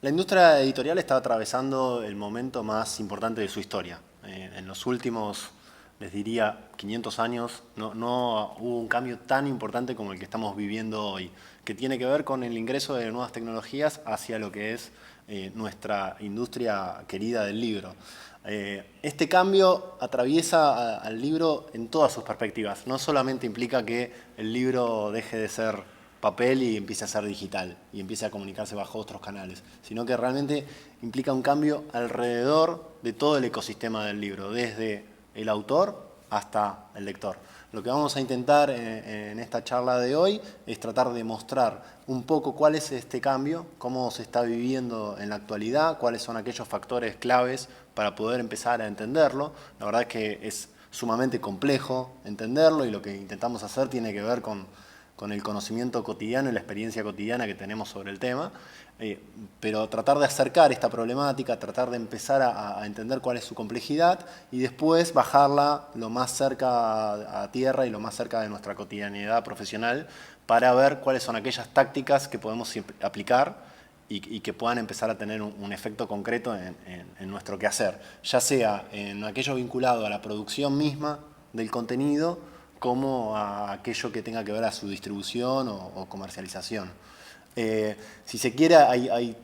La industria editorial está atravesando el momento más importante de su historia. En los últimos, les diría, 500 años, no hubo un cambio tan importante como el que estamos viviendo hoy, que tiene que ver con el ingreso de nuevas tecnologías hacia lo que es nuestra industria querida del libro. Este cambio atraviesa al libro en todas sus perspectivas. No solamente implica que el libro deje de ser papel y empiece a ser digital y empiece a comunicarse bajo otros canales, sino que realmente implica un cambio alrededor de todo el ecosistema del libro, desde el autor hasta el lector. Lo que vamos a intentar en esta charla de hoy es tratar de mostrar un poco cuál es este cambio, cómo se está viviendo en la actualidad, cuáles son aquellos factores claves para poder empezar a entenderlo. La verdad es que es sumamente complejo entenderlo y lo que intentamos hacer tiene que ver con el conocimiento cotidiano y la experiencia cotidiana que tenemos sobre el tema, pero tratar de acercar esta problemática, tratar de empezar a entender cuál es su complejidad y después bajarla lo más cerca a tierra y lo más cerca de nuestra cotidianidad profesional para ver cuáles son aquellas tácticas que podemos aplicar y que puedan empezar a tener un efecto concreto en nuestro quehacer, ya sea en aquello vinculado a la producción misma del contenido, como a aquello que tenga que ver a su distribución o comercialización. Si se quiere, hay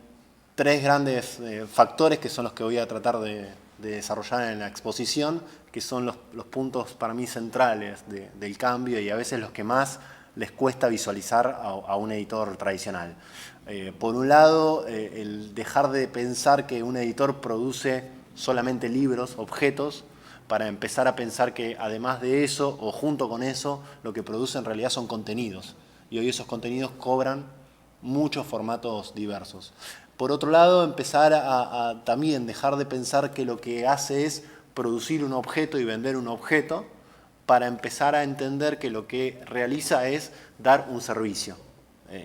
tres grandes factores que son los que voy a tratar de desarrollar en la exposición, que son los puntos para mí centrales del cambio y a veces los que más les cuesta visualizar a un editor tradicional. Por un lado, el dejar de pensar que un editor produce solamente libros, objetos, para empezar a pensar que además de eso, o junto con eso, lo que produce en realidad son contenidos. Y hoy esos contenidos cobran muchos formatos diversos. Por otro lado, empezar a también dejar de pensar que lo que hace es producir un objeto y vender un objeto, para empezar a entender que lo que realiza es dar un servicio.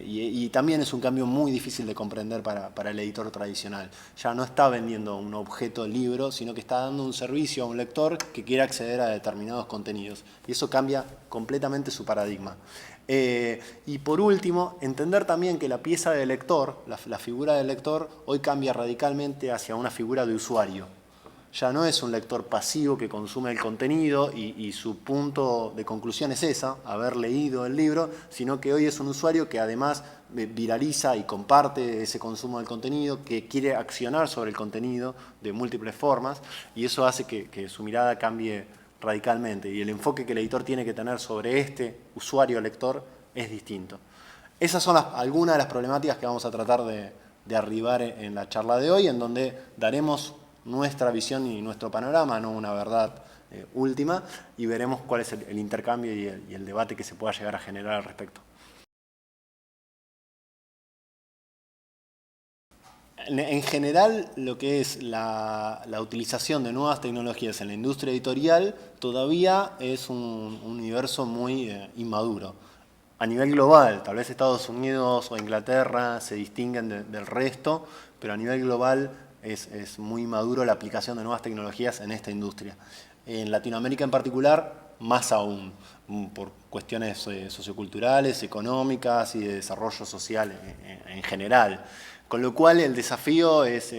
Y también es un cambio muy difícil de comprender para el editor tradicional. Ya no está vendiendo un objeto libro, sino que está dando un servicio a un lector que quiere acceder a determinados contenidos. Y eso cambia completamente su paradigma. Y por último, entender también que la pieza del lector, la figura del lector, hoy cambia radicalmente hacia una figura de usuario. Ya no es un lector pasivo que consume el contenido y su punto de conclusión es esa, haber leído el libro, sino que hoy es un usuario que además viraliza y comparte ese consumo del contenido, que quiere accionar sobre el contenido de múltiples formas, y eso hace que su mirada cambie radicalmente, y el enfoque que el editor tiene que tener sobre este usuario lector es distinto. Esas son algunas de las problemáticas que vamos a tratar de arribar en la charla de hoy, en donde daremos nuestra visión y nuestro panorama, no una verdad última, y veremos cuál es el intercambio y el debate que se pueda llegar a generar al respecto. En general, lo que es la utilización de nuevas tecnologías en la industria editorial todavía es un universo muy inmaduro. A nivel global, tal vez Estados Unidos o Inglaterra se distinguen del resto, pero a nivel global es muy maduro la aplicación de nuevas tecnologías en esta industria. En Latinoamérica en particular, más aún, por cuestiones socioculturales, económicas y de desarrollo social en general. Con lo cual el desafío es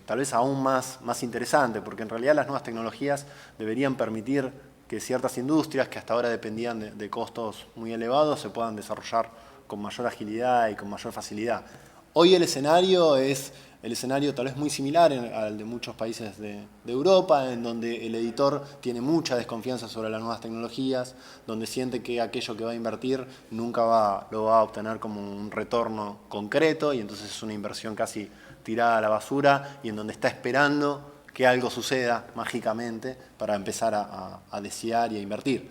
tal vez aún más interesante, porque en realidad las nuevas tecnologías deberían permitir que ciertas industrias que hasta ahora dependían de costos muy elevados se puedan desarrollar con mayor agilidad y con mayor facilidad. Hoy el escenario es el escenario tal vez muy similar al de muchos países de Europa, en donde el editor tiene mucha desconfianza sobre las nuevas tecnologías, donde siente que aquello que va a invertir nunca lo va a obtener como un retorno concreto, y entonces es una inversión casi tirada a la basura, y en donde está esperando que algo suceda mágicamente para empezar a desear y a invertir.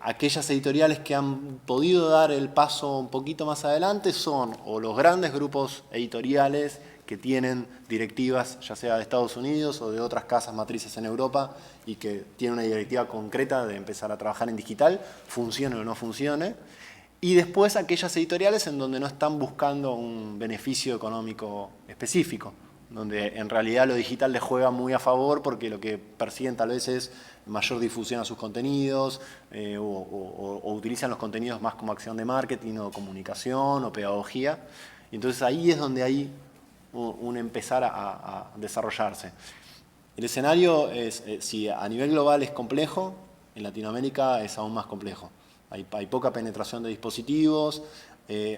Aquellas editoriales que han podido dar el paso un poquito más adelante son o los grandes grupos editoriales que tienen directivas ya sea de Estados Unidos o de otras casas matrices en Europa y que tienen una directiva concreta de empezar a trabajar en digital, funcione o no funcione. Y después aquellas editoriales en donde no están buscando un beneficio económico específico, donde en realidad lo digital les juega muy a favor porque lo que persiguen tal vez es mayor difusión a sus contenidos o utilizan los contenidos más como acción de marketing o comunicación o pedagogía. Y entonces ahí es donde hay un empezar a desarrollarse. El escenario es, si a nivel global es complejo, en Latinoamérica es aún más complejo. Hay poca penetración de dispositivos,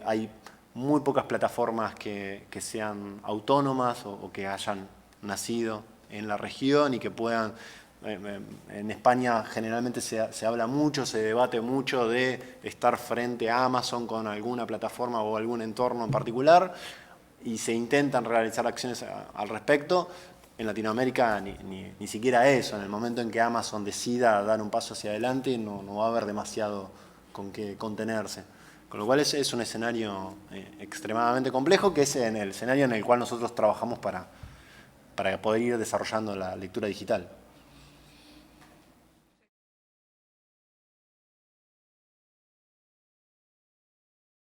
hay muy pocas plataformas que sean autónomas o que hayan nacido en la región y que puedan... En España generalmente se habla mucho, se debate mucho de estar frente a Amazon con alguna plataforma o algún entorno en particular y se intentan realizar acciones al respecto. En Latinoamérica ni siquiera eso. En el momento en que Amazon decida dar un paso hacia adelante no va a haber demasiado con qué contenerse. Con lo cual es un escenario extremadamente complejo, que es en el escenario en el cual nosotros trabajamos para poder ir desarrollando la lectura digital.